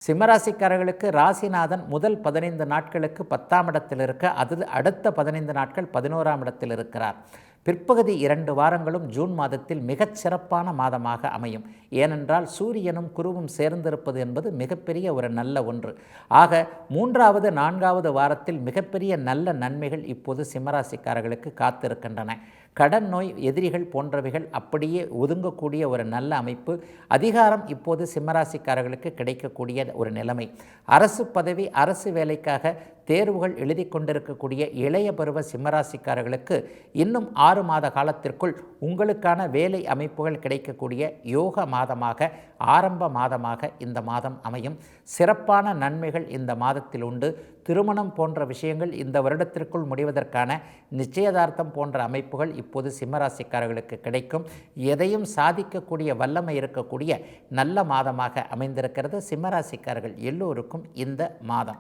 சிம்மராசிக்காரர்களுக்கு ராசிநாதன் முதல் 15 நாட்களுக்கு 10ஆம் இடத்தில் இருக்க, அது அடுத்த 15 நாட்கள் 11ஆம் இடத்தில் இருக்கிறார். பிற்பகுதி 2 வாரங்களும் ஜூன் மாதத்தில் மிகச் சிறப்பான மாதமாக அமையும். ஏனென்றால் சூரியனும் குருவும் சேர்ந்திருப்பது என்பது மிகப்பெரிய ஒரு நல்ல ஒன்று. ஆக 3வது 4வது வாரத்தில் மிகப்பெரிய நல்ல நன்மைகள் இப்போது சிம்மராசிக்காரர்களுக்கு காத்திருக்கின்றன. கடன் நோய், எதிரிகள் போன்றவைகள் அப்படியே ஒதுங்கக்கூடிய ஒரு நல்ல அமைப்பு. அதிகாரம் இப்போது சிம்மராசிக்காரர்களுக்கு கிடைக்கக்கூடிய ஒரு நிலைமை. அரசு பதவி, அரசு வேலைக்காக தேர்வுகள் எழுதி கொண்டிருக்கக்கூடிய இளைய பருவ சிம்மராசிக்காரர்களுக்கு இன்னும் 6 மாத காலத்திற்குள் உங்களுக்கான வேலை அமைப்புகள் கிடைக்கக்கூடிய யோக மாதமாக, ஆரம்ப மாதமாக இந்த மாதம் அமையும். சிறப்பான நன்மைகள் இந்த மாதத்தில் உண்டு. திருமணம் போன்ற விஷயங்கள் இந்த வருடத்திற்குள் முடிவதற்கான நிச்சயதார்த்தம் போன்ற அமைப்புகள் இப்போது சிம்மராசிக்காரர்களுக்கு கிடைக்கும். எதையும் சாதிக்கக்கூடிய வல்லமை இருக்கக்கூடிய நல்ல மாதமாக அமைந்திருக்கிறது சிம்மராசிக்காரர்கள் எல்லோருக்கும் இந்த மாதம்.